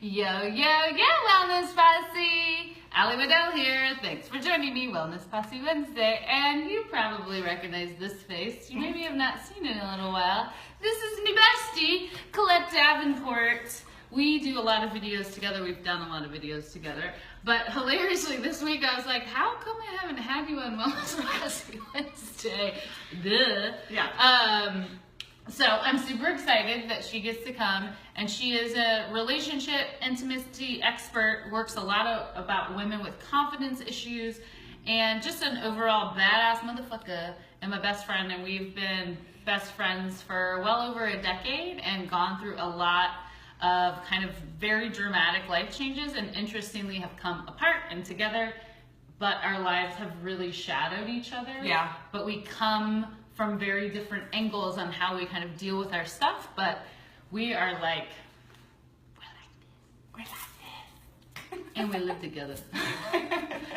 Yo, Wellness Posse! Allie Waddell here. Thanks for joining me, Wellness Posse Wednesday. And you probably recognize this face. You maybe have not seen it in a little while. This is my bestie, Colette Davenport. We do a lot of videos together. We've done a lot of videos together. But hilariously, this week I was like, how come I haven't had you on Wellness Posse Wednesday? Duh. Yeah. So I'm super excited that she gets to come, and she is a relationship intimacy expert, works a lot about women with confidence issues, and just an overall badass motherfucker, and my best friend, and we've been best friends for well over a decade and gone through a lot of kind of very dramatic life changes, and interestingly have come apart and together, but our lives have really shadowed each other. Yeah. But we come from very different angles on how we kind of deal with our stuff, but we are like, we're like this, and we live together.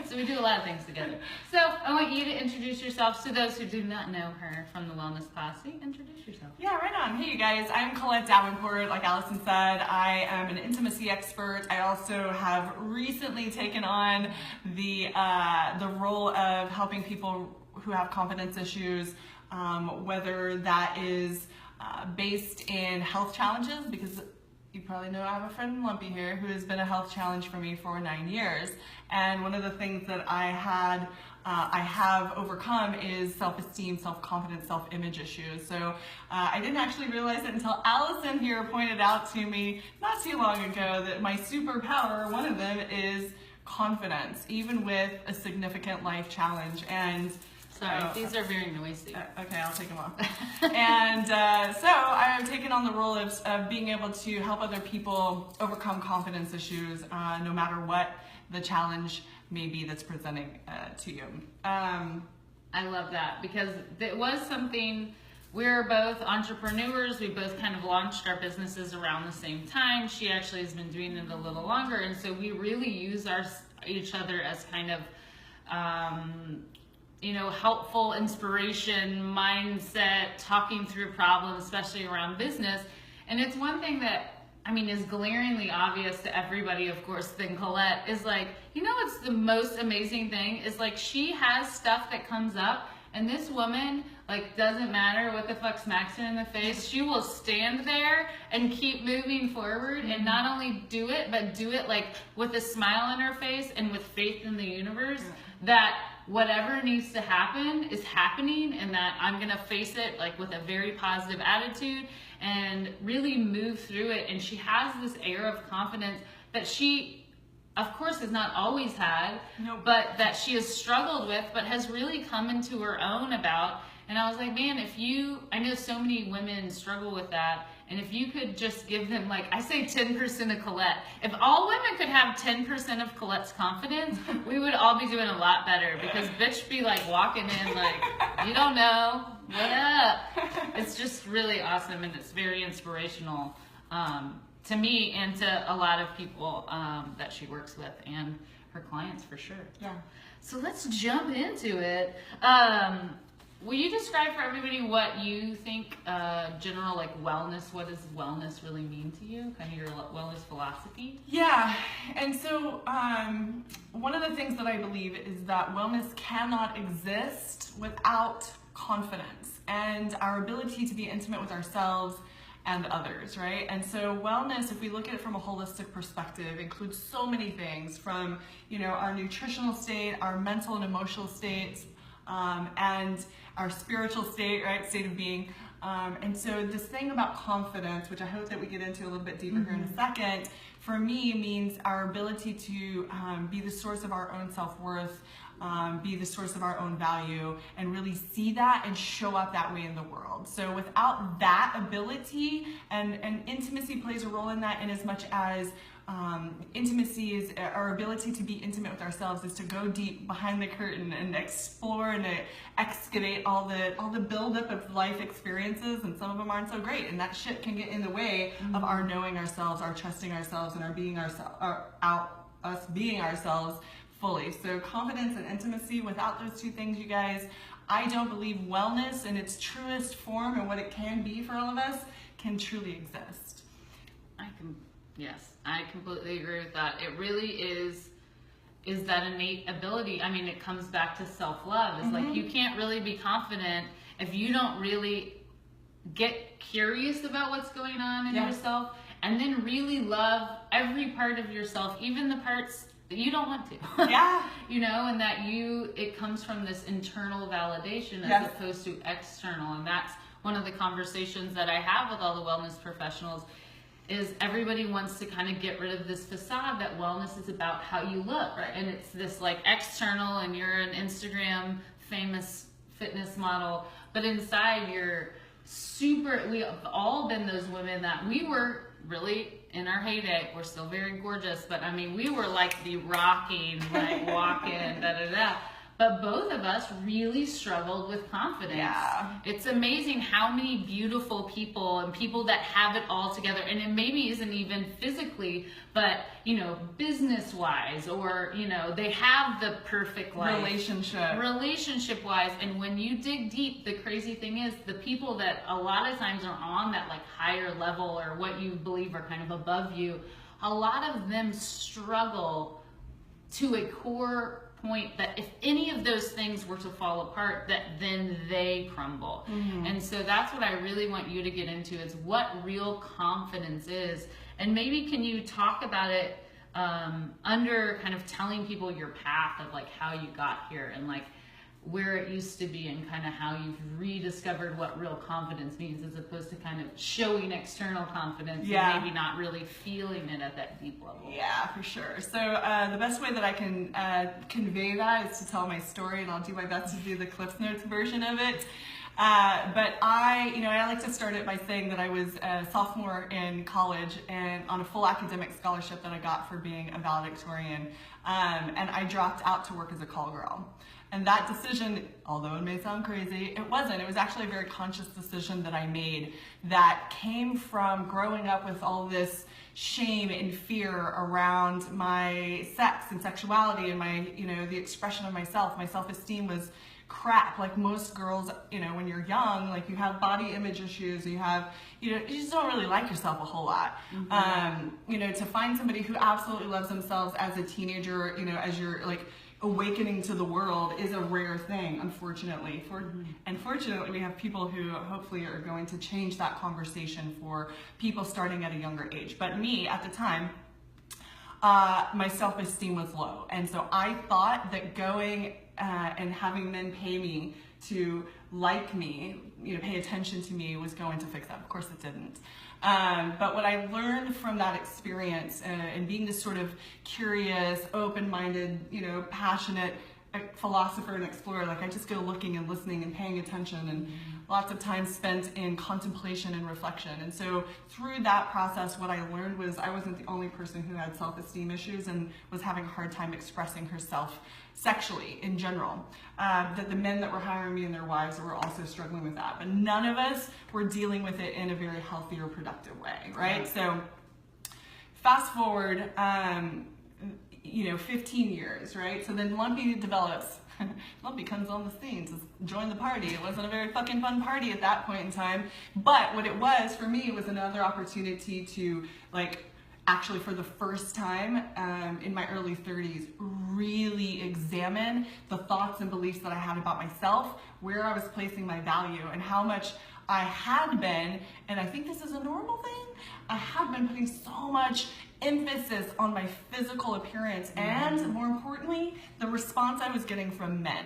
So we do a lot of things together. So I want you to introduce yourself to those who do not know her from the Wellness Posse. Introduce yourself. Yeah, right on. Hey, you guys. I'm Colette Davenport. Like Allison said, I am an intimacy expert. I also have recently taken on the role of helping people who have confidence issues, whether that is based in health challenges, because you probably know I have a friend Lumpy here who has been a health challenge for me for 9 years. And one of the things that I have overcome is self-esteem, self-confidence, self-image issues. So I didn't actually realize it until Allison here pointed out to me not too long ago that my superpower, one of them, is confidence, even with a significant life challenge. And sorry, these are very noisy. Okay, I'll take them off. And so I've taken on the role of being able to help other people overcome confidence issues, no matter what the challenge may be that's presenting to you. I love that, because it was something, we're both entrepreneurs. We both kind of launched our businesses around the same time. She actually has been doing it a little longer, and so we really use each other as kind of helpful inspiration, mindset, talking through problems, especially around business. And it's one thing that, is glaringly obvious to everybody, of course, than Colette, is like, what's the most amazing thing is, like, she has stuff that comes up, and this woman, like, doesn't matter what the fuck smacks her in the face, she will stand there and keep moving forward, and not only do it, but do it like with a smile on her face and with faith in the universe that whatever needs to happen is happening, and that I'm gonna face it like with a very positive attitude and really move through it. And she has this air of confidence that she, of course, has not always had, but that she has struggled with, but has really come into her own about. And I was like, man, I know so many women struggle with that, and if you could just give them, like, I say 10% of Colette. If all women could have 10% of Colette's confidence, we would all be doing a lot better, because bitch be like walking in like, you don't know, what up? It's just really awesome, and it's very inspirational to me and to a lot of people that she works with, and her clients for sure. Yeah. So let's jump into it. Will you describe for everybody what you think, general, like, wellness, what does wellness really mean to you? Kind of your wellness philosophy? Yeah, and so one of the things that I believe is that wellness cannot exist without confidence and our ability to be intimate with ourselves and others, right? And so wellness, if we look at it from a holistic perspective, includes so many things from, our nutritional state, our mental and emotional states, and our spiritual state, right? State of being. And so this thing about confidence, which I hope that we get into a little bit deeper here in a second, for me means our ability to be the source of our own self-worth, be the source of our own value, and really see that and show up that way in the world. So without that ability, and intimacy plays a role in that, in as much as intimacy is our ability to be intimate with ourselves, is to go deep behind the curtain and explore and excavate all the buildup of life experiences, and some of them aren't so great, and that shit can get in the way of our knowing ourselves, our trusting ourselves, and our being us being ourselves fully. So confidence and intimacy, without those two things, you guys, I don't believe wellness in its truest form and what it can be for all of us can truly exist. I can Yes, I completely agree with that. It really is that innate ability. I mean, it comes back to self-love. It's like you can't really be confident if you don't really get curious about what's going on in yourself, and then really love every part of yourself, even the parts that you don't want to. You know, and that it comes from this internal validation as opposed to external. And that's one of the conversations that I have with all the wellness professionals, is everybody wants to kind of get rid of this facade that wellness is about how you look. And it's this like external, and you're an Instagram famous fitness model, but inside you're we've all been those women that we were really in our heyday. We're still very gorgeous, but I mean, we were like the rocking, like walking, But both of us really struggled with confidence. It's amazing how many beautiful people and people that have it all together, and it maybe isn't even physically, but you know, business-wise, or you know, they have the perfect life. Relationship-wise, and when you dig deep, the crazy thing is the people that a lot of times are on that like higher level, or what you believe are kind of above you, a lot of them struggle to a core point that if any of those things were to fall apart, that then they crumble. And so that's what I really want you to get into, is what real confidence is. And maybe can you talk about it under kind of telling people your path of like how you got here, and like where it used to be, and kind of how you've rediscovered what real confidence means, as opposed to kind of showing external confidence and maybe not really feeling it at that deep level. Yeah, for sure. So the best way that I can convey that is to tell my story, and I'll do my best to do the Cliff Notes version of it. But I like to start it by saying that I was a sophomore in college, and on a full academic scholarship that I got for being a valedictorian, and I dropped out to work as a call girl. And that decision, although it may sound crazy, it wasn't. It was actually a very conscious decision that I made that came from growing up with all this shame and fear around my sex and sexuality, and my, the expression of myself. My self-esteem was crap. Like most girls, when you're young, like you have body image issues, you have, you just don't really like yourself a whole lot. To find somebody who absolutely loves themselves as a teenager, as you're like awakening to the world, is a rare thing, unfortunately. Unfortunately, we have people who hopefully are going to change that conversation for people starting at a younger age. But me, at the time, my self-esteem was low. And so I thought that going and having men pay me to like me, pay attention to me, was going to fix that. Of course it didn't. But what I learned from that experience, and being this sort of curious, open-minded, passionate philosopher and explorer, like I just go looking and listening and paying attention, and lots of time spent in contemplation and reflection. And so through that process, what I learned was I wasn't the only person who had self-esteem issues and was having a hard time expressing herself sexually in general. That the men that were hiring me and their wives were also struggling with that, but none of us were dealing with it in a very healthy or productive way, right? So fast forward, 15 years, right? So then Lumpy develops. Lumpy comes on the scene to join the party. It wasn't a very fucking fun party at that point in time, but what it was for me was another opportunity to, like, actually for the first time in my early 30s, really examine the thoughts and beliefs that I had about myself, where I was placing my value, and how much I had been, and I think this is a normal thing, I had been putting so much emphasis on my physical appearance, and more importantly, the response I was getting from men.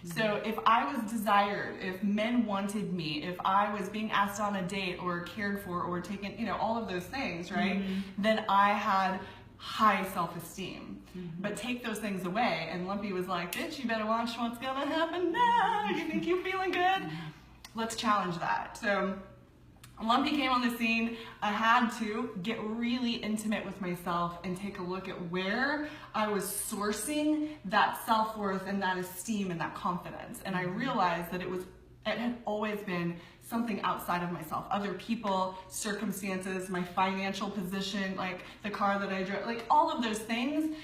So if I was desired, if men wanted me, if I was being asked on a date or cared for or taken, all of those things, right? Then I had high self-esteem. But take those things away, and Lumpy was like, bitch, you better watch what's gonna happen now. You think you're feeling good? Let's challenge that. So Lumpy came on the scene. I had to get really intimate with myself and take a look at where I was sourcing that self-worth and that esteem and that confidence. And I realized that it had always been something outside of myself. Other people, circumstances, my financial position, like the car that I drove, like all of those things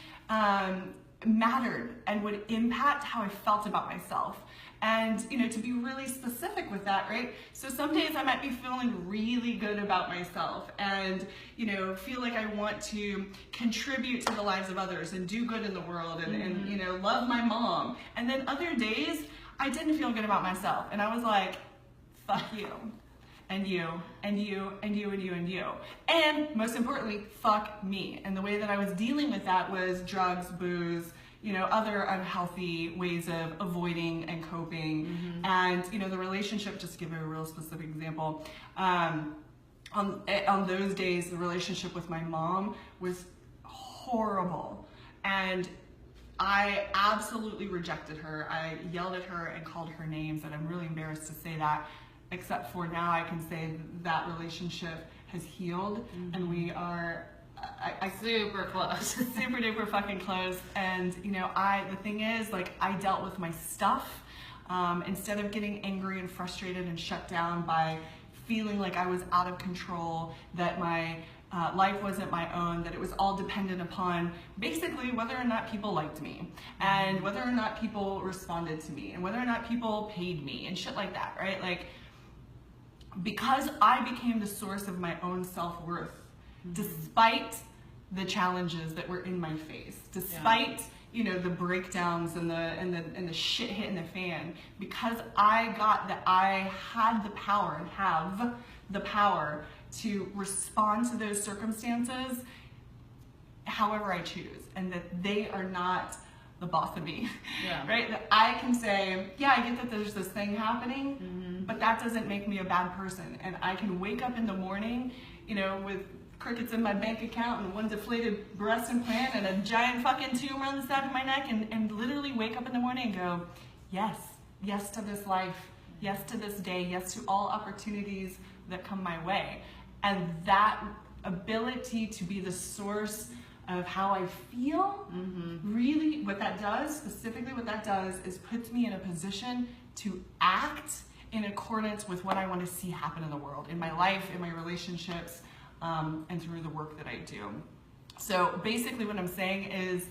mattered and would impact how I felt about myself. And, to be really specific with that, right? So some days I might be feeling really good about myself and, feel like I want to contribute to the lives of others and do good in the world and love my mom. And then other days I didn't feel good about myself. And I was like, fuck you. And you, and you, and you, and you, and you. And most importantly, fuck me. And the way that I was dealing with that was drugs, booze, other unhealthy ways of avoiding and coping. And, the relationship, just to give you a real specific example, on those days, the relationship with my mom was horrible. And I absolutely rejected her. I yelled at her and called her names, and I'm really embarrassed to say that, except for now I can say that relationship has healed, and we are super close. Super duper fucking close. And the thing is, like, I dealt with my stuff instead of getting angry and frustrated and shut down by feeling like I was out of control, that my life wasn't my own, that it was all dependent upon basically whether or not people liked me and whether or not people responded to me and whether or not people paid me and shit like that, right? Like, because I became the source of my own self-worth, despite the challenges that were in my face, despite the breakdowns and the shit hitting the fan, because I got that I had the power and have the power to respond to those circumstances however I choose, and that they are not the boss of me, right? That I can say, I get that there's this thing happening, but that doesn't make me a bad person. And I can wake up in the morning, with crickets in my bank account and one deflated breast implant and a giant fucking tumor on the side of my neck, and literally wake up in the morning and go, yes to this life, yes to this day, yes to all opportunities that come my way. And that ability to be the source of how I feel, really what that does, specifically what that does, is puts me in a position to act in accordance with what I want to see happen in the world, in my life, in my relationships, and through the work that I do. So basically what I'm saying is,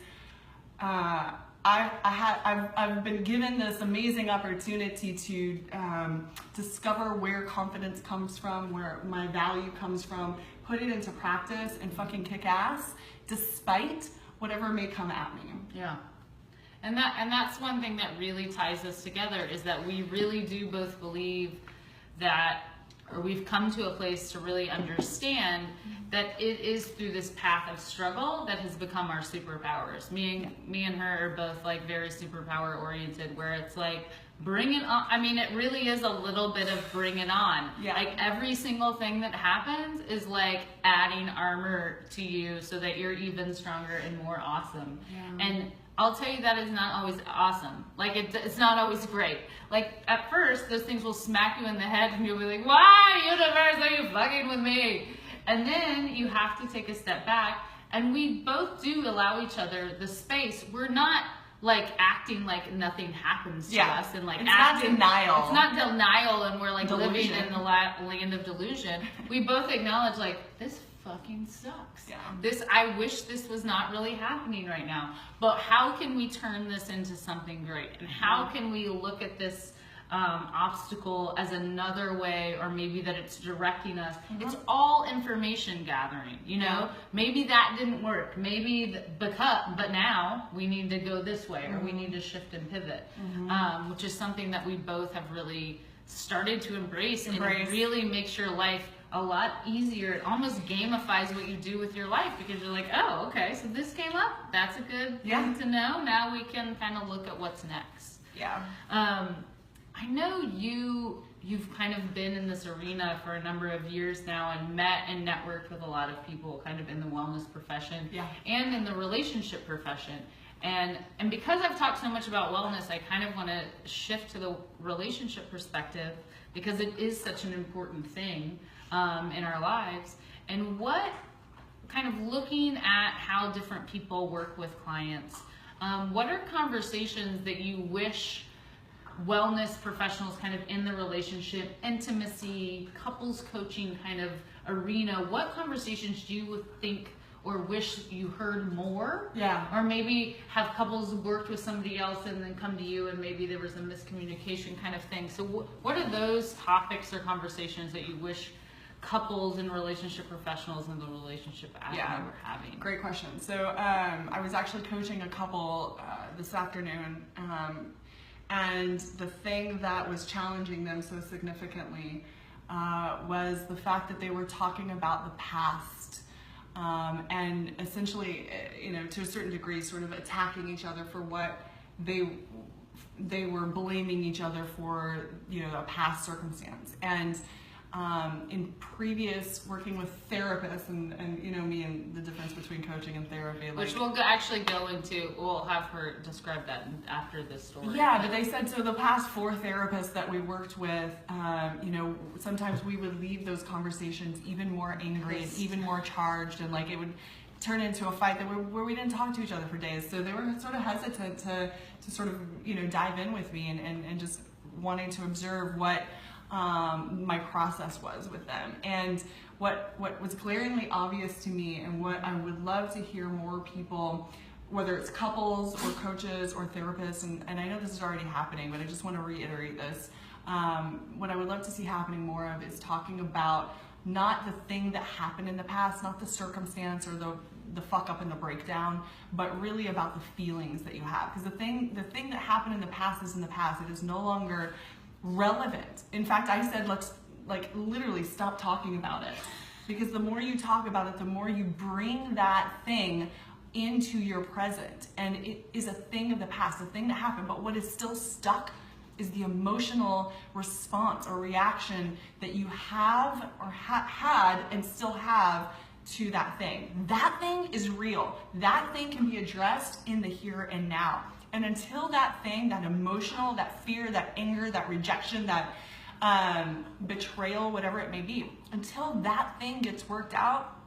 I've been given this amazing opportunity to discover where confidence comes from, where my value comes from, put it into practice, and fucking kick ass, despite whatever may come at me. Yeah. And that's one thing that really ties us together, is that we really do both believe that, or we've come to a place to really understand that it is through this path of struggle that has become our superpowers. Me and her are both like very superpower oriented, where it's like, bring it on. I mean, it really is a little bit of bring it on. Yeah. Like, every single thing that happens is like adding armor to you so that you're even stronger and more awesome. Yeah. And I'll tell you, that is not always awesome. Like, it's not always great. Like, at first, those things will smack you in the head and you'll be like, why, universe, are you fucking with me? And then you have to take a step back, and we both do allow each other the space. We're not like acting like nothing happens to us, and like it's acting, not denial. It's not denial, and we're like delusion. Living in the land of delusion. We both acknowledge, like, this fucking sucks. Yeah. I wish this was not really happening right now, but how can we turn this into something great? And how can we look at this obstacle as another way, or maybe that it's directing us? It's all information gathering, you know? Maybe that didn't work, maybe but now we need to go this way, or we need to shift and pivot, which is something that we both have really started to embrace. And really makes your life a lot easier. It almost gamifies what you do with your life, because you're like, oh, okay, so this came up, that's a good thing to know. Now we can kind of look at what's next. I know you've kind of been in this arena for a number of years now, and met and networked with a lot of people kind of in the wellness profession and in the relationship profession. And because I've talked so much about wellness, I kind of want to shift to the relationship perspective, because it is such an important thing in our lives. And what kind of looking at how different people work with clients, what are conversations that you wish wellness professionals kind of in the relationship, intimacy, couples coaching kind of arena, what conversations do you think or wish you heard more. Yeah. Or maybe have couples worked with somebody else and then come to you and maybe there was a miscommunication kind of thing. So what are those topics or conversations that you wish couples and relationship professionals in the relationship admin were having? Great question. So I was actually coaching a couple this afternoon, and the thing that was challenging them so significantly was the fact that they were talking about the past, and essentially, to a certain degree, sort of attacking each other for what they were blaming each other for, a past circumstance. And in previous working with therapists, and me and the difference between coaching and therapy, which we'll actually go into. We'll have her describe that after this story. Yeah, but they said, so the past 4 therapists that we worked with, sometimes we would leave those conversations even more angry and even more charged, and like it would turn into a fight where we didn't talk to each other for days. So they were sort of hesitant to sort of dive in with me and just wanting to observe what my process was with them. And what was glaringly obvious to me, and what I would love to hear more people, whether it's couples or coaches or therapists, and I know this is already happening, but I just want to reiterate this. What I would love to see happening more of is talking about not the thing that happened in the past, not the circumstance or the fuck up and the breakdown, but really about the feelings that you have. Because the thing that happened in the past is in the past. It is no longer relevant. In fact, I said, let's literally stop talking about it, because the more you talk about it, the more you bring that thing into your present, and it is a thing of the past, a thing that happened. But what is still stuck is the emotional response or reaction that you have or had and still have to that thing. That thing is real. That thing can be addressed in the here and now. And until that thing, that emotional, that fear, that anger, that rejection, that betrayal, whatever it may be, until that thing gets worked out,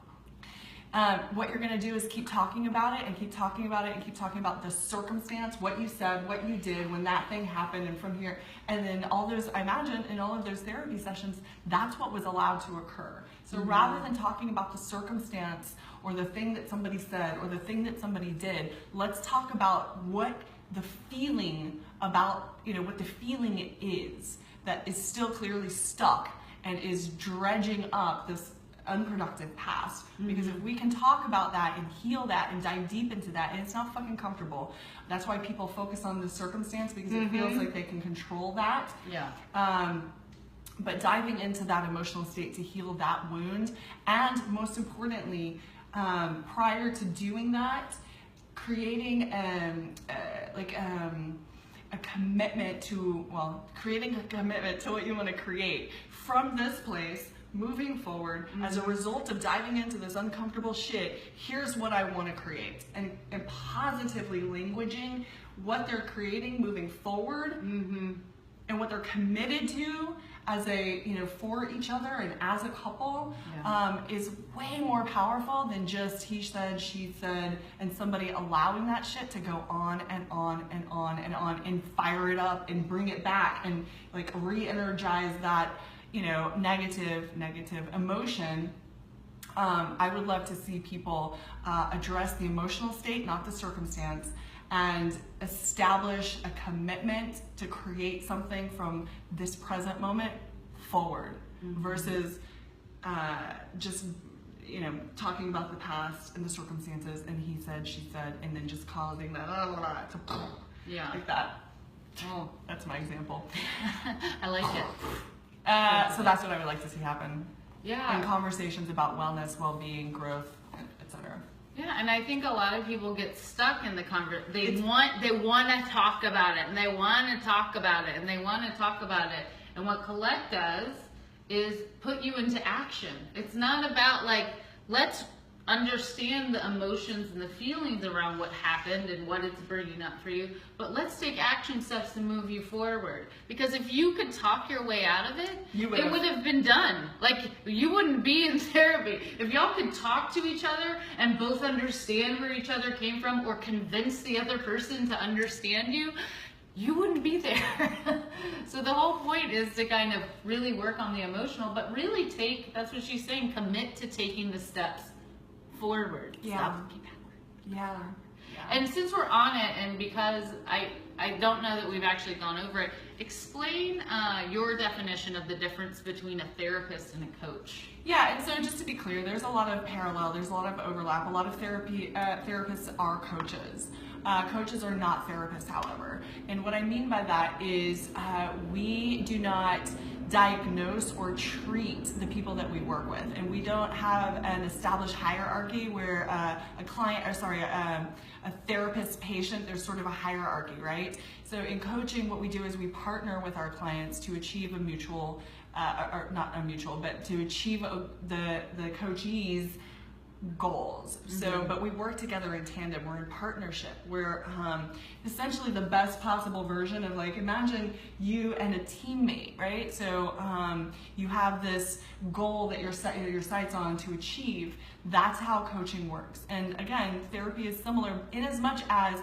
what you're going to do is keep talking about it and keep talking about it and keep talking about the circumstance, what you said, what you did when that thing happened, and from here. And then all those, I imagine in all of those therapy sessions, that's what was allowed to occur. So rather than talking about the circumstance or the thing that somebody said or the thing that somebody did, let's talk about what the feeling about, what the feeling is that is still clearly stuck and is dredging up this unproductive past. Because if we can talk about that and heal that and dive deep into that, and it's not fucking comfortable. That's why people focus on the circumstance, because it feels like they can control that. Yeah. But diving into that emotional state to heal that wound, and most importantly, prior to doing that, creating a commitment to, creating a commitment to what you want to create from this place moving forward. As a result of diving into this uncomfortable shit, here's what I want to create, and positively languaging what they're creating moving forward, and what they're committed to as a, for each other and as a couple, is way more powerful than just he said, she said, and somebody allowing that shit to go on and on and on and on, and fire it up and bring it back and like re-energize that, negative emotion. I would love to see people address the emotional state, not the circumstance, and establish a commitment to create something from this present moment forward, versus just talking about the past and the circumstances and he said, she said, and then just causing that to like that. Oh, that's my example. I like it. So that's what I would like to see happen. Yeah. In conversations about wellness, well-being, growth, etc. Yeah, and I think a lot of people get stuck in the conversation. They want to talk about it, and they want to talk about it, and they want to talk about it. And what Colette does is put you into action. It's not about let's understand the emotions and the feelings around what happened and what it's bringing up for you, but let's take action steps to move you forward. Because if you could talk your way out of it, it would have been done. You wouldn't be in therapy. If y'all could talk to each other and both understand where each other came from, or convince the other person to understand you, you wouldn't be there. So the whole point is to kind of really work on the emotional, but really that's what she's saying, commit to taking the steps forward. Yeah. Stop looking backward. Yeah. And since we're on it, and because I don't know that we've actually gone over it, explain your definition of the difference between a therapist and a coach. Yeah, and so just to be clear, there's a lot of parallel, there's a lot of overlap. A lot of therapists are coaches. Coaches are not therapists, however. And what I mean by that is we do not diagnose or treat the people that we work with, and we don't have an established hierarchy where a therapist patient, there's sort of a hierarchy, right? So in coaching, what we do is we partner with our clients to achieve a mutual or not a mutual, but to achieve the coachee's goals. So, but we work together in tandem. We're in partnership. We're essentially the best possible version of, like, imagine you and a teammate, right? So you have this goal that you're setting your sights on to achieve. That's how coaching works. And again, therapy is similar in as much as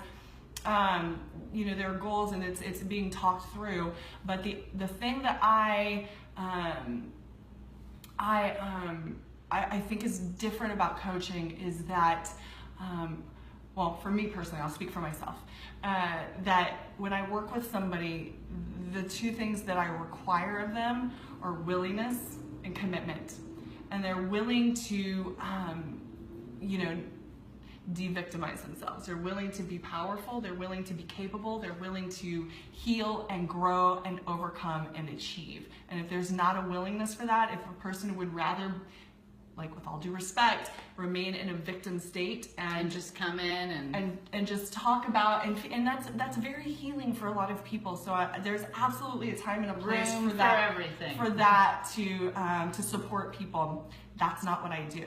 there are goals and it's being talked through. But the thing that I think is different about coaching is that, well, for me personally, I'll speak for myself, that when I work with somebody, the two things that I require of them are willingness and commitment. And they're willing to, de-victimize themselves. They're willing to be powerful. They're willing to be capable. They're willing to heal and grow and overcome and achieve. And if there's not a willingness for that, if a person would rather, like, with all due respect, remain in a victim state and just come in and just talk about, and that's very healing for a lot of people. So there's absolutely a time and a place room for that, for everything. For that to support people. That's not what I do.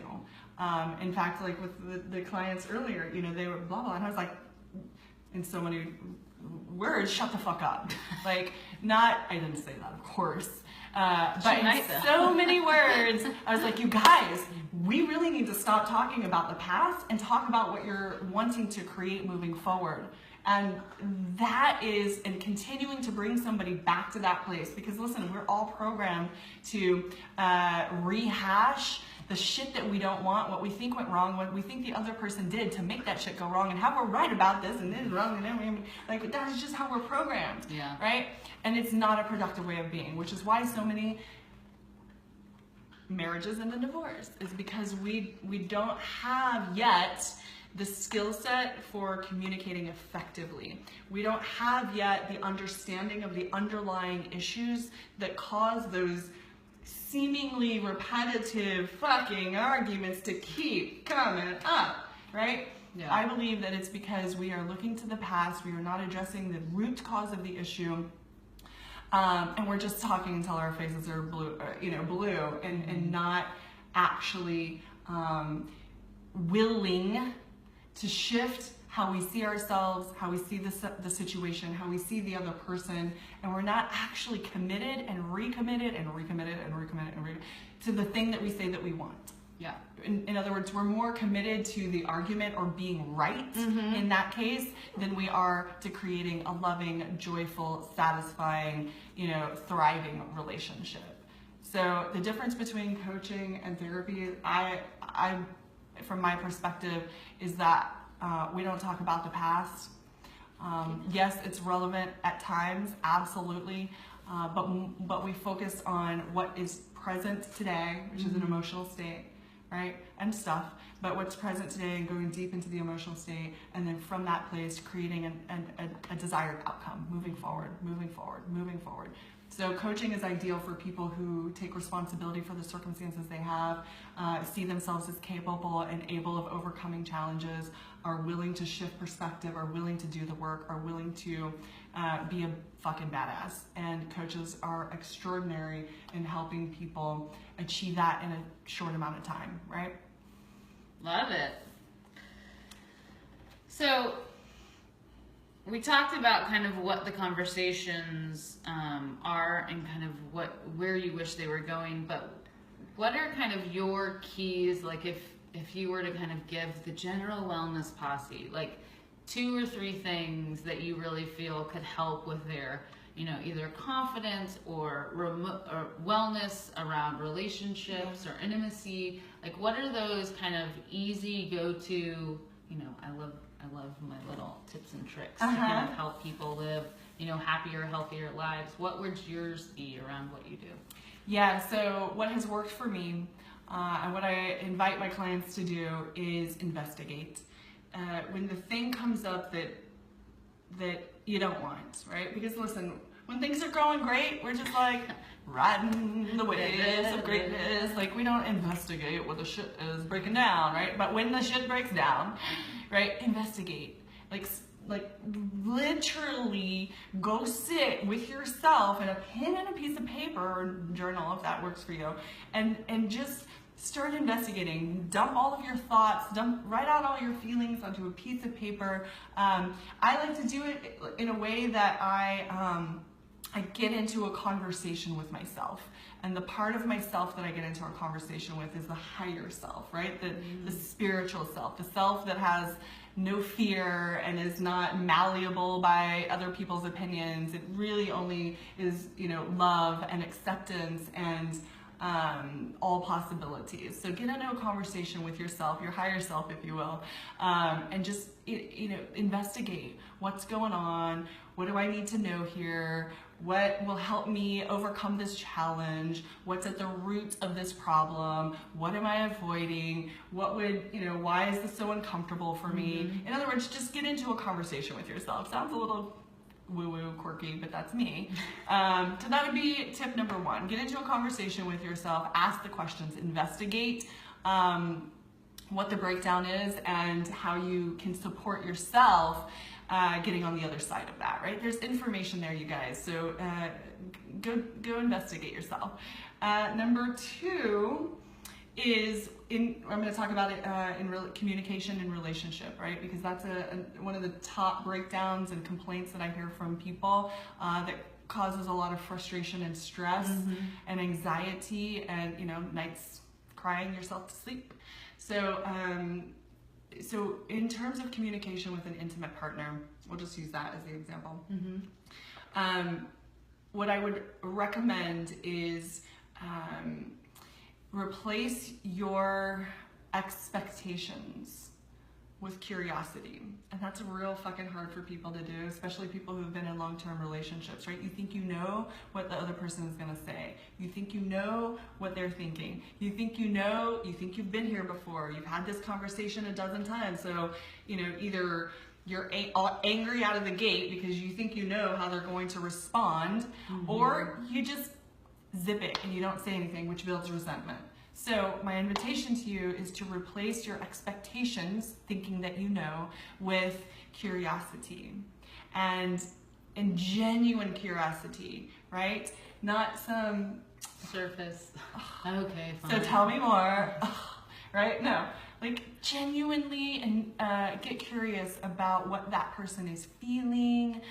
In fact, like with the clients earlier, they were blah blah, and I was like, in so many words, shut the fuck up. Like, I didn't say that, of course. But in so many words, I was like, you guys, we really need to stop talking about the past and talk about what you're wanting to create moving forward. And that is, and continuing to bring somebody back to that place, because listen, we're all programmed to rehash the shit that we don't want, what we think went wrong, what we think the other person did to make that shit go wrong, and how we're right about this and this is wrong, and like, that is just how we're programmed, right? And it's not a productive way of being, which is why so many marriages end in divorce, is because we don't have yet the skill set for communicating effectively. We don't have yet the understanding of the underlying issues that cause those seemingly repetitive fucking arguments to keep coming up, right? Yeah. I believe that it's because we are looking to the past, we are not addressing the root cause of the issue, and we're just talking until our faces are blue, and not actually willing to shift how we see ourselves, how we see the situation, how we see the other person, and we're not actually committed and recommitted and recommitted and recommitted and recommitted to the thing that we say that we want. Yeah. In other words, we're more committed to the argument or being right in that case than we are to creating a loving, joyful, satisfying, thriving relationship. So the difference between coaching and therapy, I from my perspective, is that we don't talk about the past. Yes, it's relevant at times, absolutely, but we focus on what is present today, which is an emotional state, right, and stuff, but what's present today and going deep into the emotional state, and then from that place creating a desired outcome, moving forward. So coaching is ideal for people who take responsibility for the circumstances they have, see themselves as capable and able of overcoming challenges, are willing to shift perspective, are willing to do the work, are willing to be a fucking badass. And coaches are extraordinary in helping people achieve that in a short amount of time, right? Love it. So we talked about kind of what the conversations are and kind of where you wish they were going, but what are kind of your keys, like if you were to kind of give the general wellness posse, like 2 or 3 things that you really feel could help with their, either confidence or wellness around relationships or intimacy. Like, what are those kind of easy go-to, I love my little tips and tricks to kind of help people live, happier, healthier lives. What would yours be around what you do? Yeah, so what has worked for me and what I invite my clients to do is investigate. When the thing comes up that you don't want, right? Because listen, when things are going great, we're just like riding the waves of greatness. Like, we don't investigate what the shit is breaking down, right? But when the shit breaks down, right, investigate. Like literally go sit with yourself and a pen and a piece of paper or journal, if that works for you, and just start investigating. Dump all of your thoughts, write out all your feelings onto a piece of paper. I like to do it in a way that I get into a conversation with myself. And the part of myself that I get into a conversation with is the higher self, right? The spiritual self, the self that has no fear and is not malleable by other people's opinions. It really only is, love and acceptance and all possibilities. So get into a conversation with yourself, your higher self, if you will, and just, investigate what's going on. What do I need to know here? What will help me overcome this challenge? What's at the root of this problem? What am I avoiding? Why is this so uncomfortable for me? In other words, just get into a conversation with yourself. Sounds a little woo-woo, quirky, but that's me. So that would be tip number one. Get into a conversation with yourself, ask the questions, investigate what the breakdown is and how you can support yourself getting on the other side of that, right? There's information there, you guys, so go investigate yourself. Number two is, I'm going to talk about it in communication and relationship, right? Because that's one of the top breakdowns and complaints that I hear from people that causes a lot of frustration and stress and anxiety and, nights crying yourself to sleep. So in terms of communication with an intimate partner, we'll just use that as the example. What I would recommend is replace your expectations with curiosity. And that's real fucking hard for people to do, especially people who've been in long-term relationships, right? You think you know what the other person is gonna say. You think you know what they're thinking. You think you've been here before. You've had this conversation a dozen times. So, either you're angry out of the gate because you think you know how they're going to respond, or you just zip it and you don't say anything, which builds resentment. So my invitation to you is to replace your expectations, thinking that you know, with curiosity and genuine curiosity, right? Not some surface. Okay, fine. So tell me more, right? No, like genuinely and get curious about what that person is feeling,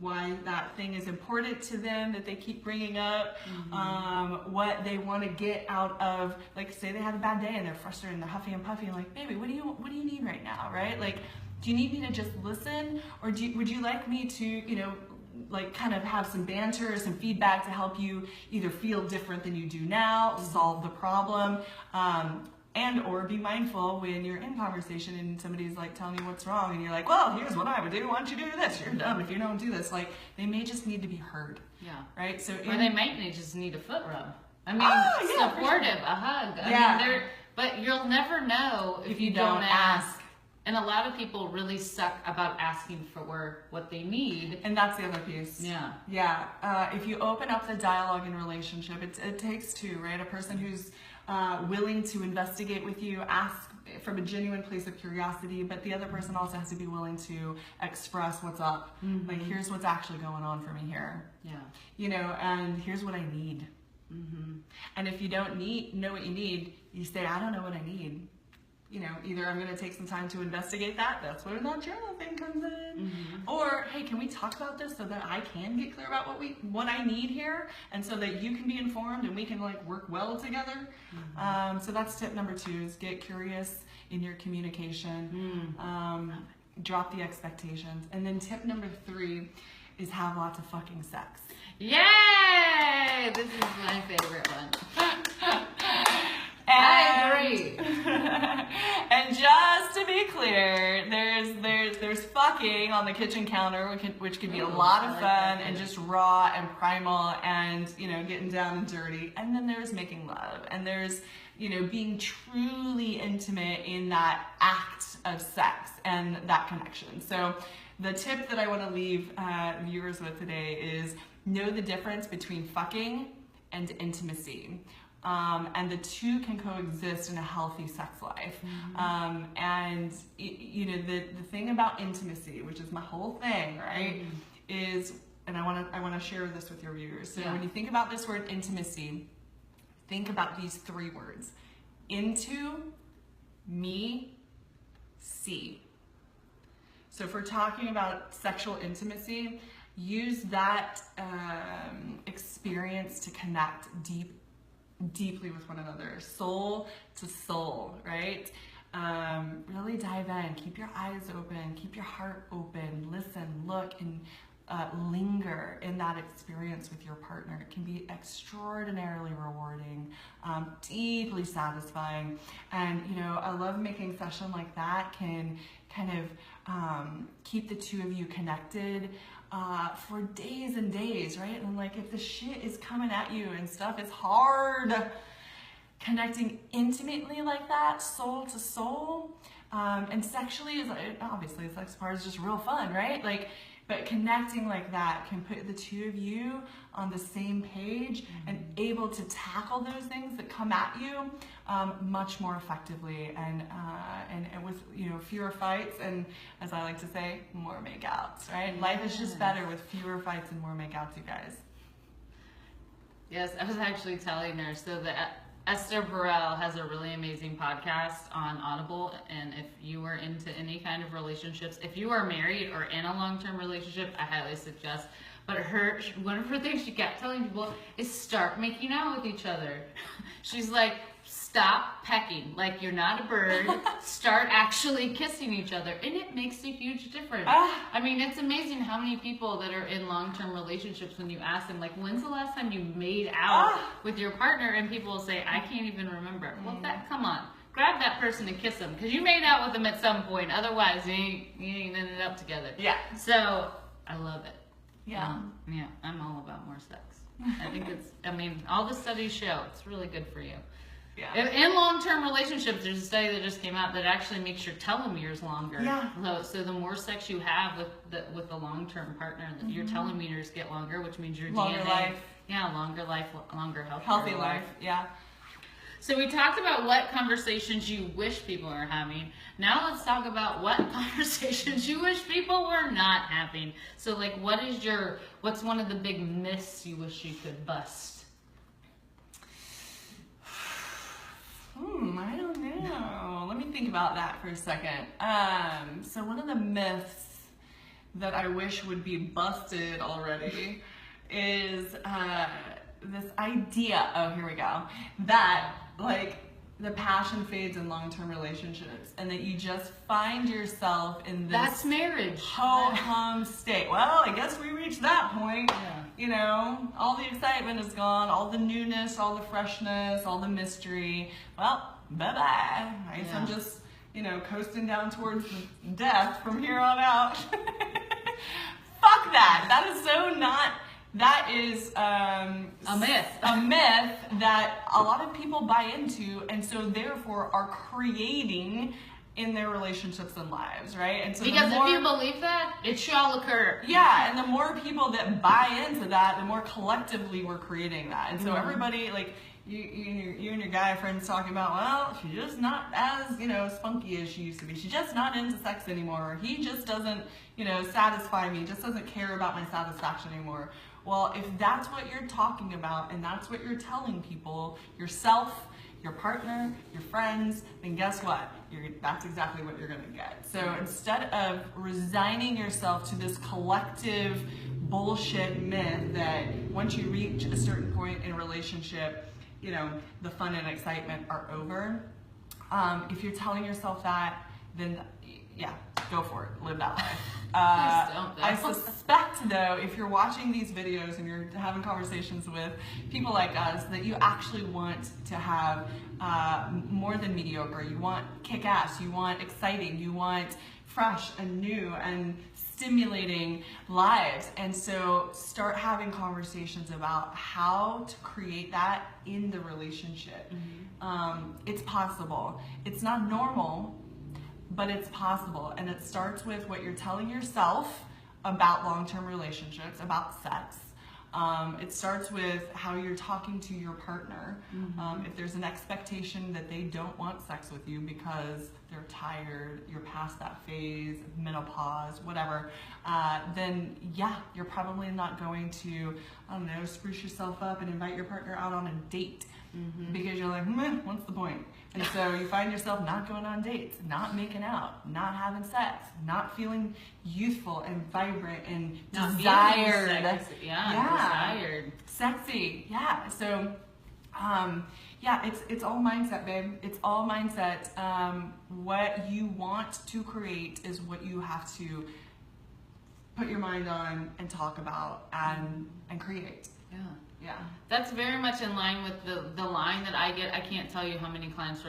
why that thing is important to them that they keep bringing up, what they want to get out of, like, say they had a bad day and they're frustrated and they're huffy and puffy, and like, baby, what do you need right now, right? Like, do you need me to just listen, or would you like me to, like, kind of have some banter, some feedback to help you either feel different than you do now, solve the problem, and or be mindful when you're in conversation and somebody's like telling you what's wrong and you're like, well, here's what I would do. Why don't you do this? You're dumb if you don't do this. Like, they may just need to be heard. Yeah. Right? So or they might just need a foot rub. I mean, supportive, a hug. I mean, but you'll never know if you don't ask. And a lot of people really suck about asking for what they need. And that's the other piece. Yeah. Yeah. If you open up the dialogue in relationship, it takes two, right? A person who's willing to investigate with you, ask from a genuine place of curiosity, but the other person also has to be willing to express what's up. Like, here's what's actually going on for me here. Yeah. And here's what I need. And if you don't know what you need, you say, I don't know what I need. Either I'm going to take some time to investigate that. That's where that journal thing comes in. Or, hey, can we talk about this so that I can get clear about what I need here, and so that you can be informed and we can, like, work well together. So that's tip number 2, is get curious in your communication. Drop the expectations. And then tip number 3 is have lots of fucking sex. Yay! This is my favorite one. I agree. And just to be clear, there's fucking on the kitchen counter, which can be a lot of fun and just raw and primal and, you know, getting down and dirty. And then there's making love, and there's, you know, being truly intimate in that act of sex and that connection. So the tip that I want to leave viewers with today is know the difference between fucking and intimacy. And the two can coexist in a healthy sex life. And you know, the thing about intimacy, which is my whole thing, right, is, and I want to share this with your viewers. So when you think about this word intimacy, think about these three words: into, me, see. So if we're talking about sexual intimacy, use that experience to connect deeply with one another, soul to soul, right? Really dive in, keep your eyes open, keep your heart open, listen, look, and linger in that experience with your partner. It can be extraordinarily rewarding, deeply satisfying. And, you know, I love making session like that can kind of keep the two of you connected for days and days, right? And like, if the shit is coming at you and stuff is hard, connecting intimately like that, soul to soul, and sexually is obviously the sex part is just real fun, right? Like, but connecting like that can put the two of you on the same page and able to tackle those things that come at you much more effectively, and with, you know, fewer fights, and as I like to say, more makeouts, right? Yes. Life is just better with fewer fights and more makeouts, you guys. Yes, I was actually telling her, so that Esther Perel has a really amazing podcast on Audible, and if you are into any kind of relationships, if you are married or in a long-term relationship, I highly suggest. But one of her things she kept telling people is start making out with each other. She's like, stop pecking like you're not a bird. Start actually kissing each other, and it makes a huge difference. I mean, it's amazing how many people that are in long-term relationships, when you ask them, like, when's the last time you made out with your partner, and people will say, I can't even remember. Well, come on, grab that person and kiss them, because you made out with them at some point. Otherwise, you ain't ended up together. Yeah. So I love it. Yeah. Yeah, I'm all about more sex. I think all the studies show it's really good for you. Yeah. In long-term relationships, there's a study that just came out that actually makes your telomeres longer. Yeah. So the more sex you have with the long-term partner, your telomeres get longer, which means your longer DNA. Life. Yeah, longer life, longer healthy life. Yeah. So we talked about what conversations you wish people were having. Now let's talk about what conversations you wish people were not having. So like, what's one of the big myths you wish you could bust? I don't know. Let me think about that for a second. So one of the myths that I wish would be busted already is this idea, here we go, that like the passion fades in long-term relationships, and that you just find yourself in this that's marriage ho-hum state. Well, I guess we reached that point. Yeah. You know, all the excitement is gone, all the newness, all the freshness, all the mystery. Well, bye-bye. I guess I'm just, you know, coasting down towards death from here on out. Fuck that. That is so not... That is a myth. A myth that a lot of people buy into, and so therefore are creating in their relationships and lives, right? And so because if you believe that, it shall occur. Yeah, and the more people that buy into that, the more collectively we're creating that. And so everybody, like you and your guy friends talking about, well, she's just not as, you know, spunky as she used to be. She's just not into sex anymore. Or he just doesn't, you know, satisfy me. Just doesn't care about my satisfaction anymore. Well, if that's what you're talking about and that's what you're telling people, yourself, your partner, your friends, then guess what? That's exactly what you're going to get. So instead of resigning yourself to this collective bullshit myth that once you reach a certain point in a relationship, you know, the fun and excitement are over, if you're telling yourself that, then yeah, go for it. Live that life. Please don't, though. I suspect, though, if you're watching these videos and you're having conversations with people like us, that you actually want to have more than mediocre. You want kick-ass. You want exciting. You want fresh and new and stimulating lives. And so start having conversations about how to create that in the relationship. It's possible. It's not normal, but it's possible. And it starts with what you're telling yourself about long-term relationships, about sex. It starts with how you're talking to your partner. If there's an expectation that they don't want sex with you because they're tired, you're past that phase, menopause, whatever, then yeah, you're probably not going to, I don't know, spruce yourself up and invite your partner out on a date because you're like, what's the point? And so you find yourself not going on dates, not making out, not having sex, not feeling youthful and vibrant and Not desired. being sexy. Desired. Sexy, yeah. So, yeah, it's all mindset, babe. It's all mindset. What you want to create is what you have to put your mind on and talk about and create. Yeah. Yeah. That's very much in line with the line that I get. I can't tell you how many clients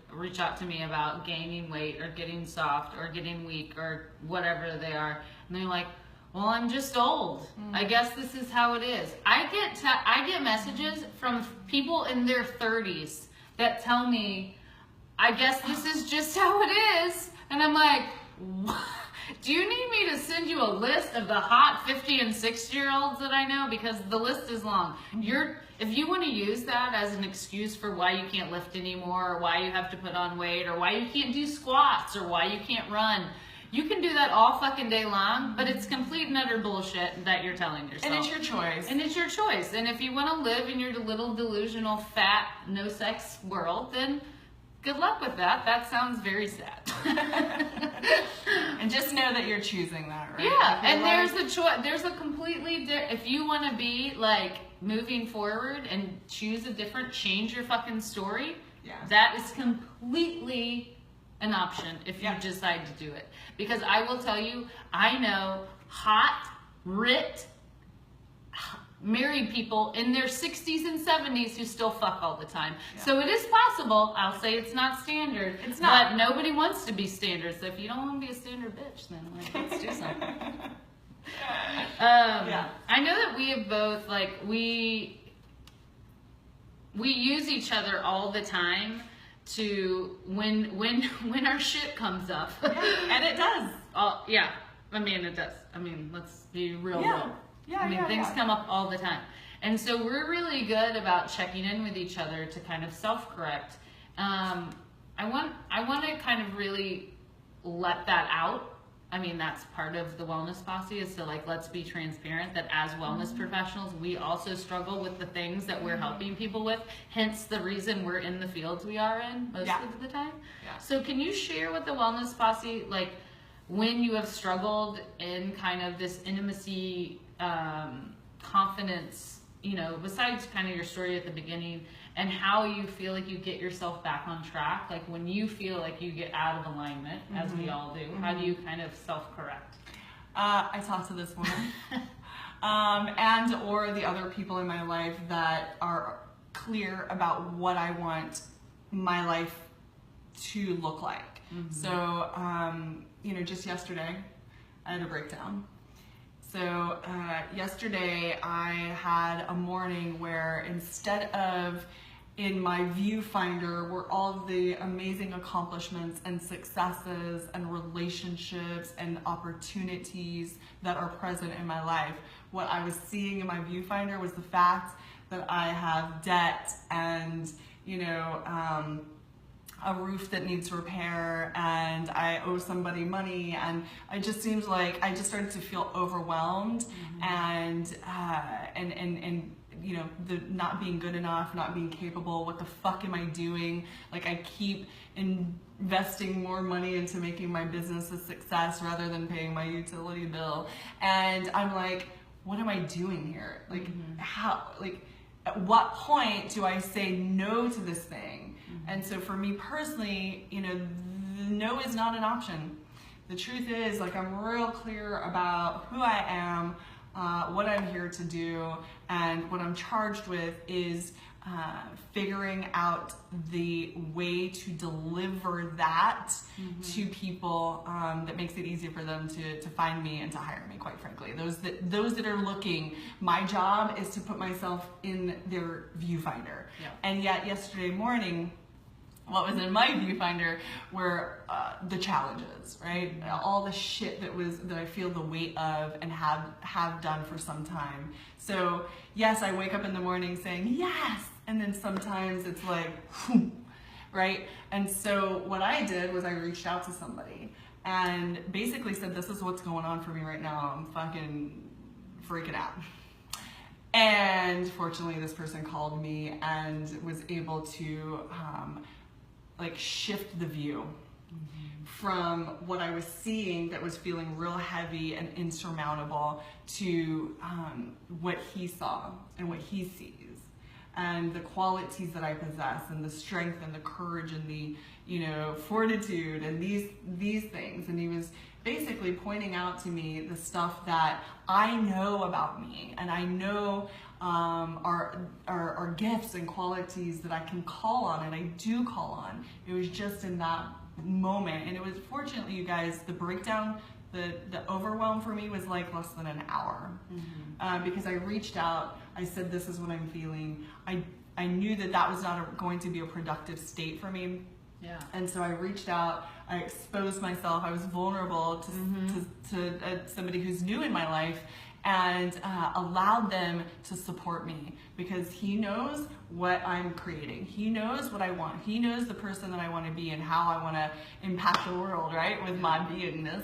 reach out to me about gaining weight or getting soft or getting weak or whatever they are. And they're like, well, I'm just old. I guess this is how it is. I get messages from people in their 30s that tell me, I guess this is just how it is. And I'm like, what? Do you need me to send you a list of the hot 50 and 60-year-olds that I know? Because the list is long. If you want to use that as an excuse for why you can't lift anymore, or why you have to put on weight, or why you can't do squats, or why you can't run, you can do that all fucking day long, but it's complete and utter bullshit that you're telling yourself. And it's your choice. And it's your choice. And if you want to live in your little delusional, fat, no-sex world, then good luck with that. That sounds very sad. And just know that you're choosing that, right? Yeah, and there's a choice. There's a completely if you want to be like moving forward and change your fucking story. Yeah. That is completely an option if you decide to do it. Because I will tell you, I know hot, ripped, married people in their 60s and 70s who still fuck all the time. Yeah. So it is possible. I'll say it's not standard. It's not. But nobody wants to be standard. So if you don't want to be a standard bitch, then like, let's do something. I know that we have both, like, we use each other all the time to when our shit comes up. And it does. Yeah. I mean, it does. I mean, let's be real. Yeah. Things come up all the time. And so we're really good about checking in with each other to kind of self-correct. I want to kind of really let that out. I mean, that's part of the wellness posse, is to like, let's be transparent that as wellness professionals, we also struggle with the things that we're helping people with. Hence the reason we're in the fields we are in most of the time. Yeah. So can you share with the wellness posse, like, when you have struggled in kind of this intimacy, confidence, you know, besides kind of your story at the beginning, and how you feel like you get yourself back on track, like when you feel like you get out of alignment, as we all do, how do you kind of self-correct? I talk to this woman and or the other people in my life that are clear about what I want my life to look like. So, you know, just yesterday, I had a breakdown. So yesterday I had a morning where instead of in my viewfinder were all of the amazing accomplishments and successes and relationships and opportunities that are present in my life, what I was seeing in my viewfinder was the fact that I have debt and, you know, a roof that needs repair, and I owe somebody money, and it just seems like I just started to feel overwhelmed, and you know, the not being good enough, not being capable. What the fuck am I doing? Like, I keep investing more money into making my business a success rather than paying my utility bill, and I'm like, what am I doing here? Like, how? Like, at what point do I say no to this thing? And so for me personally, you know, no is not an option. The truth is, like, I'm real clear about who I am, what I'm here to do, and what I'm charged with is figuring out the way to deliver that to people that makes it easier for them to find me and to hire me, quite frankly. Those that are looking, my job is to put myself in their viewfinder. Yeah. And yet yesterday morning, what was in my viewfinder were the challenges, right? All the shit that I feel the weight of and have done for some time. So yes, I wake up in the morning saying yes, and then sometimes it's like, right? And so what I did was I reached out to somebody and basically said, this is what's going on for me right now. I'm fucking freaking out. And fortunately, this person called me and was able to like shift the view from what I was seeing that was feeling real heavy and insurmountable to what he saw and what he sees, and the qualities that I possess, and the strength and the courage and the, you know, fortitude and these things. And he was basically pointing out to me the stuff that I know about me, and I know are gifts and qualities that I can call on, and I do call on. It was just in that moment, and it was, fortunately, you guys, the breakdown, the overwhelm for me was like less than an hour, because I reached out, I said, this is what I'm feeling. I knew that was not going to be a productive state for me. Yeah. And so I reached out, I exposed myself, I was vulnerable to somebody who's new in my life, and allowed them to support me, because he knows what I'm creating. He knows what I want. He knows the person that I want to be and how I want to impact the world, right, with my beingness.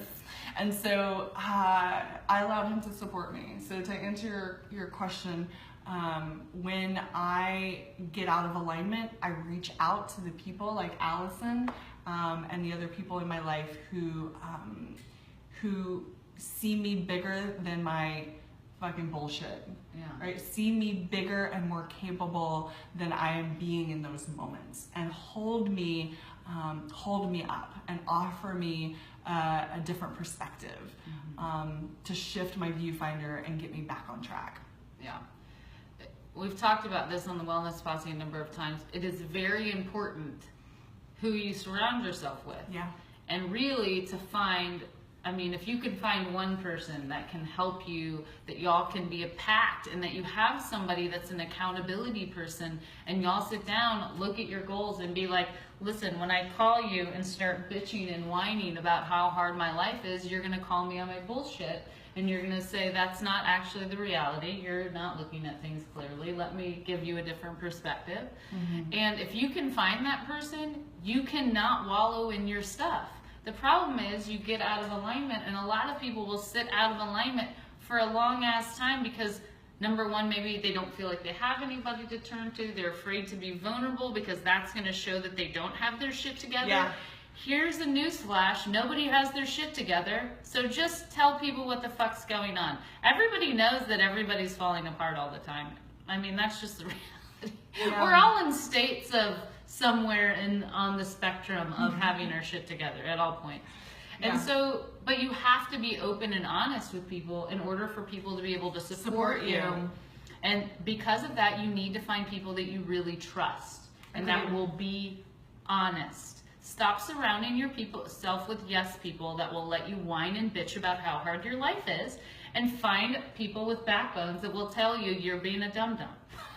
And so I allowed him to support me. So to answer your question, when I get out of alignment, I reach out to the people like Allison and the other people in my life who see me bigger than my fucking bullshit. Yeah. Right? See me bigger and more capable than I am being in those moments, and hold me up and offer me a different perspective to shift my viewfinder and get me back on track. Yeah. We've talked about this on the Wellness Posse a number of times. It is very important who you surround yourself with. Yeah. And really to find, I mean, if you can find one person that can help you, that y'all can be a pact, and that you have somebody that's an accountability person, and y'all sit down, look at your goals, and be like, listen, when I call you and start bitching and whining about how hard my life is, you're gonna call me on my bullshit, and you're gonna say, that's not actually the reality. You're not looking at things clearly. Let me give you a different perspective. And if you can find that person, you cannot wallow in your stuff. The problem is you get out of alignment, and a lot of people will sit out of alignment for a long ass time because, number one, maybe they don't feel like they have anybody to turn to. They're afraid to be vulnerable because that's going to show that they don't have their shit together. Yeah. Here's a newsflash: nobody has their shit together. So just tell people what the fuck's going on. Everybody knows that everybody's falling apart all the time. I mean, that's just the reality. Yeah. We're all in states of somewhere on the spectrum of having our shit together at all points. And so, but you have to be open and honest with people in order for people to be able to support you. And because of that, you need to find people that you really trust and that will be honest. Stop surrounding yourself with yes people that will let you whine and bitch about how hard your life is, and find people with backbones that will tell you you're being a dum-dum.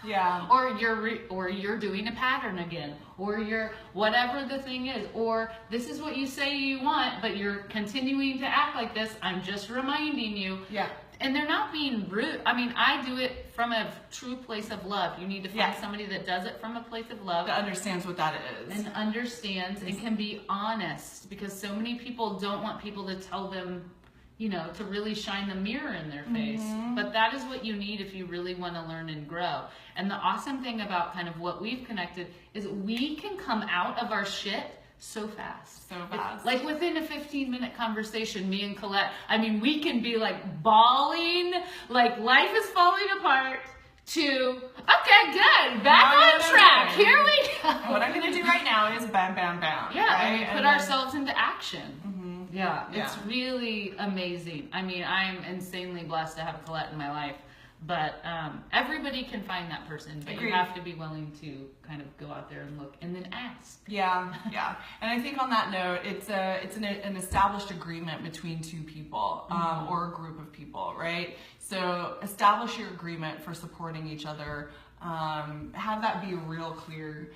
Yeah. Or you're doing a pattern again, or you're whatever the thing is, or this is what you say you want, but you're continuing to act like this. I'm just reminding you. Yeah. And they're not being rude. I mean, I do it from a true place of love. You need to find somebody that does it from a place of love. That understands what that is. And understands and can be honest, because so many people don't want people to tell them, you know, to really shine the mirror in their face. But that is what you need if you really want to learn and grow. And the awesome thing about kind of what we've connected is we can come out of our shit so fast. So fast. Like within a 15-minute conversation, me and Colette, I mean, we can be like bawling, like life is falling apart. to, okay, good, back Now I know on what I'm track. doing. Here we go. And what I'm going to do right now is bam, bam, bam. Yeah, right? and we put then- ourselves into action. Mhm. Yeah, Yeah. it's really amazing. I mean, I'm insanely blessed to have Colette in my life, but everybody can find that person, but Agreed. you have to be willing to kind of go out there and look and then ask. Yeah, yeah. And I think on that note, it's an established agreement between two people or a group of people, right? So establish your agreement for supporting each other. Have that be real clear.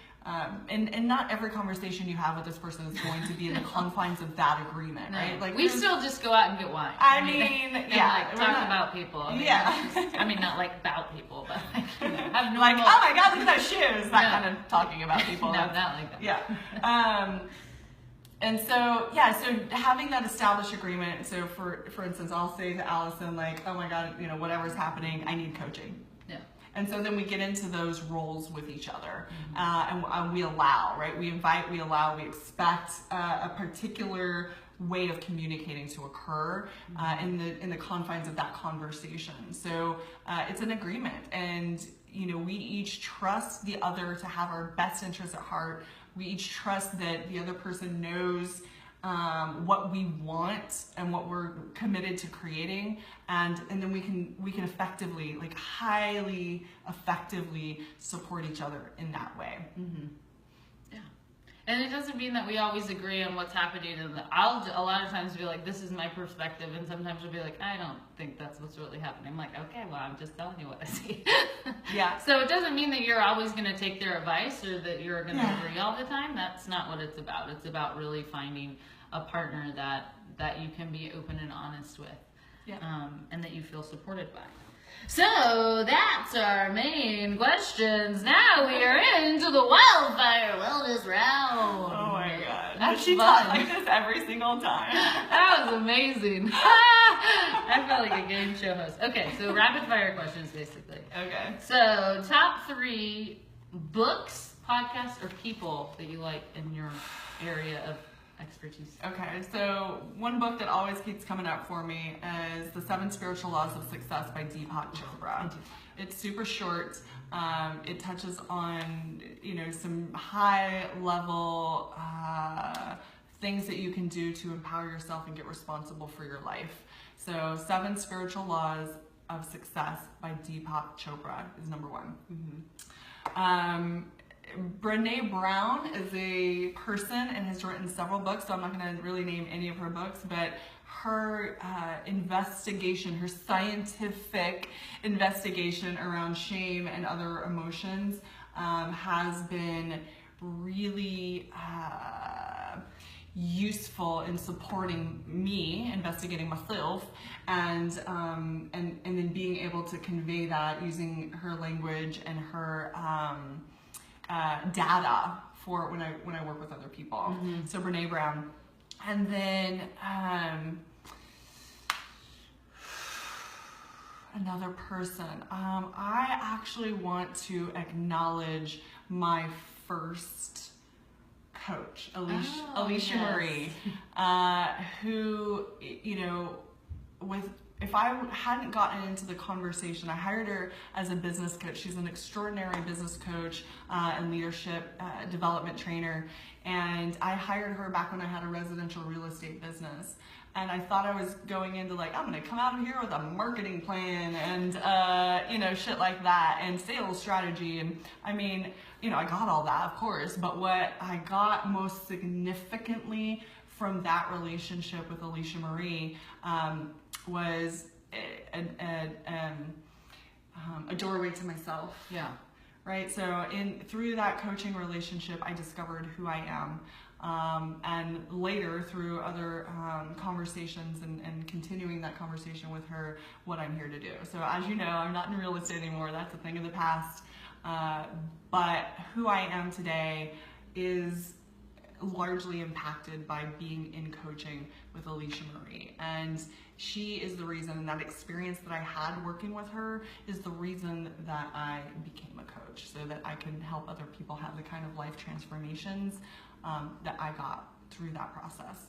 And not every conversation you have with this person is going to be in the confines of that agreement, right? Like we still just go out and get wine. I mean, and yeah, like talk about people. I mean, yeah. I mean, not like about people, but like, you know, have normal. Like, oh my God, look at those shoes. That No. kind of talking about people. No, That's- not like that. Yeah. And so, yeah, so having that established agreement. So for instance, I'll say to Allison, like, oh my God, you know, whatever's happening, I need coaching. Yeah. And so then we get into those roles with each other, and we allow, right? We invite, we allow, we expect a particular way of communicating to occur in the confines of that conversation. So it's an agreement, and you know, we each trust the other to have our best interests at heart. We each trust that the other person knows what we want and what we're committed to creating, and then we can effectively, like highly effectively, support each other in that way. Mm-hmm. Yeah, and it doesn't mean that we always agree on what's happening. And I'll a lot of times be like, "This is my perspective," and sometimes I'll be like, "I don't think that's what's really happening." I'm like, "Okay, well, I'm just telling you what I see." Yeah. So it doesn't mean that you're always going to take their advice or that you're going to Yeah. agree all the time. That's not what it's about. It's about really finding a partner that you can be open and honest with, Yeah. and that you feel supported by. So that's our main questions. Now we are into the wildfire wellness round. Oh my God. That's Does she fun. talk like this every single time? That was amazing. I felt like a game show host. Okay, so rapid fire questions basically. Okay. So top 3 books, podcasts, or people that you like in your area of expertise. Okay, so one book that always keeps coming up for me is The 7 Spiritual Laws of Success by Deepak Chopra. It's super short. It touches on, you know, some high level things that you can do to empower yourself and get responsible for your life. So 7 Spiritual Laws of Success by Deepak Chopra is number 1. Mm-hmm. Brene Brown is a person and has written several books, so I'm not going to really name any of her books, but her investigation, her scientific investigation around shame and other emotions has been really useful in supporting me, investigating myself, and then being able to convey that using her language and her data for when I work with other people. Mm-hmm. So Brene Brown. And then another person. I actually want to acknowledge my first coach, Alicia Marie, who, you know, if I hadn't gotten into the conversation, I hired her as a business coach. She's an extraordinary business coach and leadership development trainer. And I hired her back when I had a residential real estate business. And I thought I was going into like, I'm going to come out of here with a marketing plan and, you know, shit like that, and sales strategy. And I mean, you know, I got all that, of course. But what I got most significantly from that relationship with Alicia Marie was a doorway to myself. Yeah. Right. So through that coaching relationship, I discovered who I am. And later through other conversations and continuing that conversation with her, what I'm here to do. So as you know, I'm not in real estate anymore. That's a thing of the past. But who I am today is largely impacted by being in coaching with Alicia Marie. And she is the reason, and that experience that I had working with her is the reason that I became a coach, so that I can help other people have the kind of life transformations that I got through that process.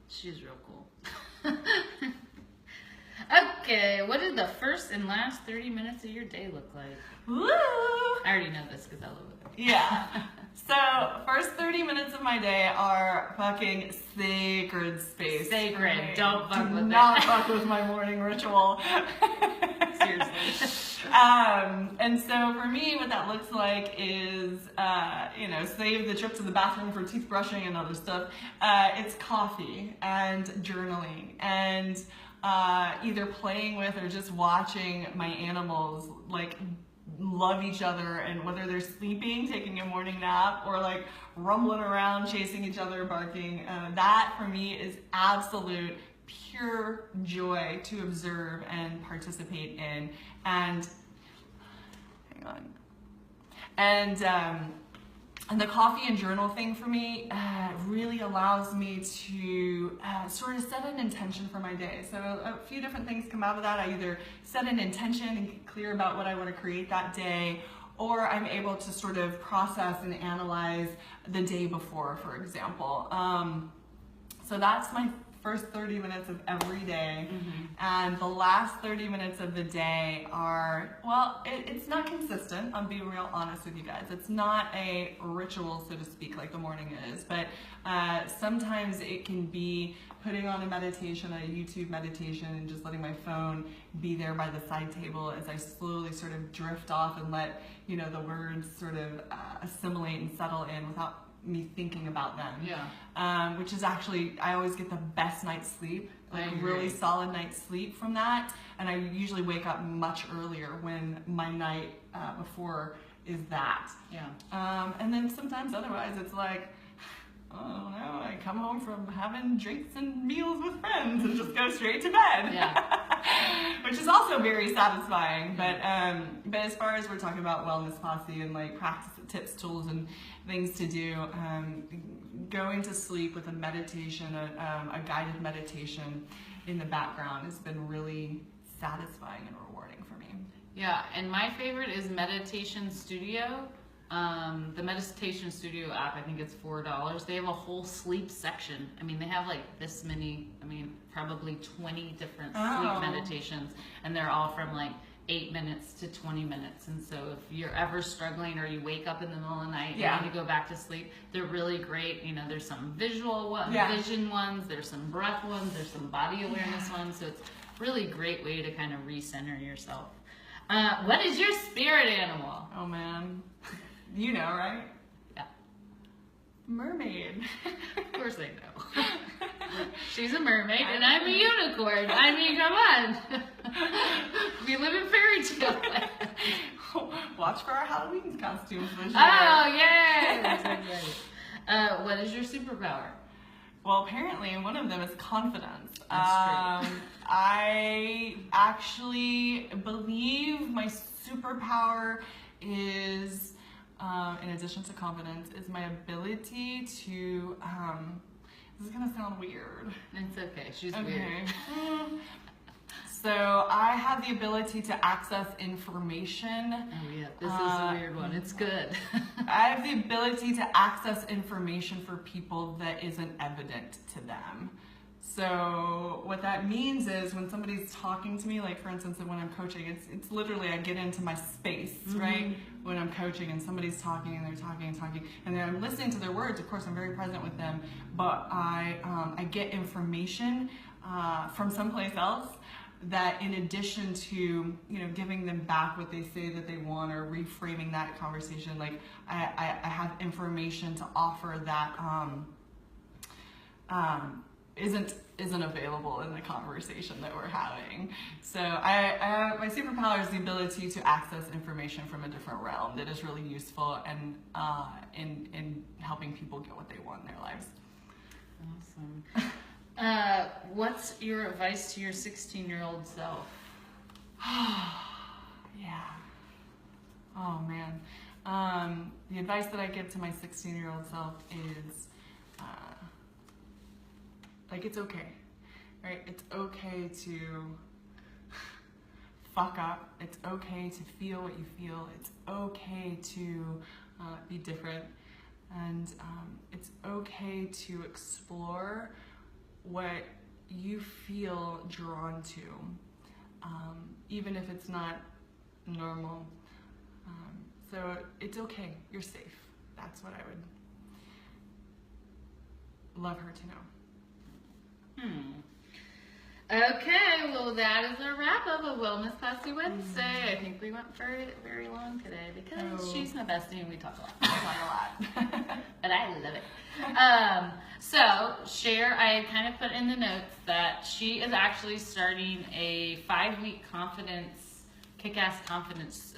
She's real cool. Okay, what did the first and last 30 minutes of your day look like? Woo! I already know this because I live with her. Yeah. So, first 30 minutes of my day are fucking sacred space. Sacred. Okay? Don't fuck with it. Do not fuck with my morning ritual. Seriously. And so for me, what that looks like is, save the trip to the bathroom for teeth brushing and other stuff. It's coffee and journaling and either playing with or just watching my animals like love each other, and whether they're sleeping, taking a morning nap, or like rumbling around, chasing each other, barking. That for me is absolute pure joy to observe and participate in. And hang on. And the coffee and journal thing for me really allows me to sort of set an intention for my day. So a few different things come out of that. I either set an intention and get clear about what I want to create that day, or I'm able to sort of process and analyze the day before, for example. So that's my first 30 minutes of every day. Mm-hmm. And the last 30 minutes of the day are, well, it's not consistent. I'm being real honest with you guys. It's not a ritual, so to speak, like the morning is, but sometimes it can be putting on a meditation, a YouTube meditation, and just letting my phone be there by the side table as I slowly sort of drift off and let, the words sort of assimilate and settle in without me thinking about them. Yeah. Which is actually, I always get the best night's sleep, like a really solid night's sleep from that. And I usually wake up much earlier when my night before is that. Yeah. And then sometimes otherwise it's like, oh no, I come home from having drinks and meals with friends and just go straight to bed. Yeah. Which is also very satisfying. But as far as we're talking about wellness posse and like practice tips, tools, and things to do, going to sleep with a meditation, a guided meditation in the background has been really satisfying and rewarding for me. Yeah, and my favorite is Meditation Studio. The Meditation Studio app, I think it's $4. They have a whole sleep section. I mean, they have like this many, probably 20 different sleep meditations, and they're all from like 8 minutes to 20 minutes. And so if you're ever struggling or you wake up in the middle of the night and you need to go back to sleep, they're really great. There's some visual vision ones, there's some breath ones, there's some body awareness ones. So it's really a great way to kind of recenter yourself. What is your spirit animal? Oh man. You know, right? Yeah. Mermaid. Of course I know. She's a mermaid and I'm a unicorn. Come on. We live in fairy tale land. Watch for our Halloween costumes this year. Oh, yay! I'm so excited. What is your superpower? Well, apparently one of them is confidence. That's true. I actually believe my superpower is, in addition to confidence, is my ability to, this is gonna sound weird. It's okay, she's weird. So I have the ability to access information. Oh yeah, this is a weird one. It's good. I have the ability to access information for people that isn't evident to them. So what that means is when somebody's talking to me, like for instance, when I'm coaching, it's literally I get into my space, right? When I'm coaching and somebody's talking and they're talking and talking, and then I'm listening to their words. Of course, I'm very present with them, but I get information from someplace else that, in addition to giving them back what they say that they want or reframing that conversation, like I have information to offer that isn't available in the conversation that we're having. So my superpower is the ability to access information from a different realm that is really useful and in helping people get what they want in their lives. Awesome. What's your advice to your 16-year-old self? Yeah. Oh man. The advice that I give to my 16-year-old self is it's okay, right? It's okay to fuck up. It's okay to feel what you feel. It's okay to be different. And it's okay to explore what you feel drawn to. even if it's not normal. So it's okay, you're safe. That's what I would love her to know. Okay, well that is a wrap of a Wellness Posse Wednesday. I think we went very, very long today because she's my bestie and we talk a lot. But I love it. So share, I kind of put in the notes that she is actually starting a 5-week kick-ass confidence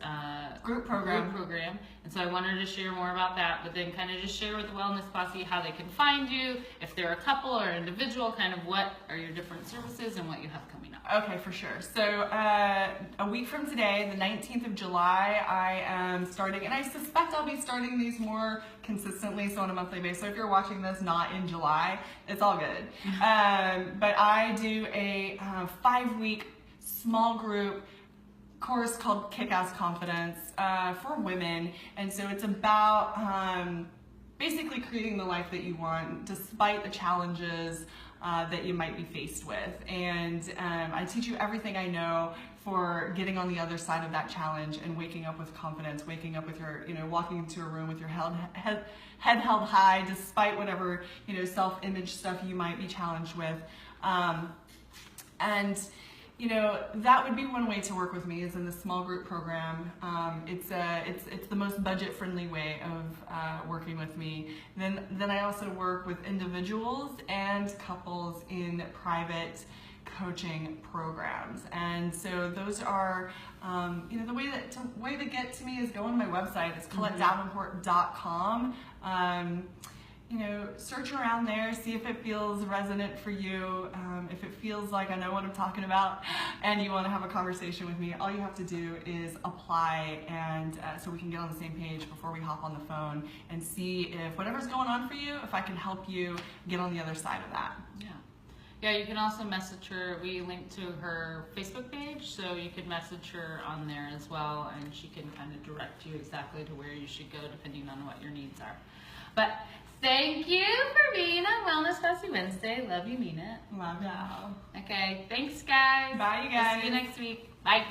group program. And so I wanted to share more about that, but then kind of just share with the Wellness Posse how they can find you, if they're a couple or individual, kind of what are your different services and what you have coming up. Okay, for sure. So a week from today, the 19th of July, I am starting, and I suspect I'll be starting these more consistently, so on a monthly basis. So if you're watching this not in July, it's all good. But I do a 5-week small group course called Kicka Confidence for women, and so it's about basically creating the life that you want despite the challenges that you might be faced with. And I teach you everything I know for getting on the other side of that challenge and waking up with confidence, waking up with your, walking into a room with your head held high despite whatever, self-image stuff you might be challenged with. That would be one way to work with me, is in the small group program. It's the most budget-friendly way of working with me. Then I also work with individuals and couples in private coaching programs. And so those are, the way to get to me is go on my website. It's ColetteDavenport.com. Search around there, see if it feels resonant for you. If it feels like I know what I'm talking about and you want to have a conversation with me, all you have to do is apply, and so we can get on the same page before we hop on the phone and see if whatever's going on for you, if I can help you get on the other side of that. Yeah, you can also message her. We link to her Facebook page, so you can message her on there as well, and she can kind of direct you exactly to where you should go depending on what your needs are. But thank you for being on Wellness Posse Wednesday. Love you, mean it. Love y'all. Okay, thanks guys. Bye, you guys. We'll see you next week. Bye.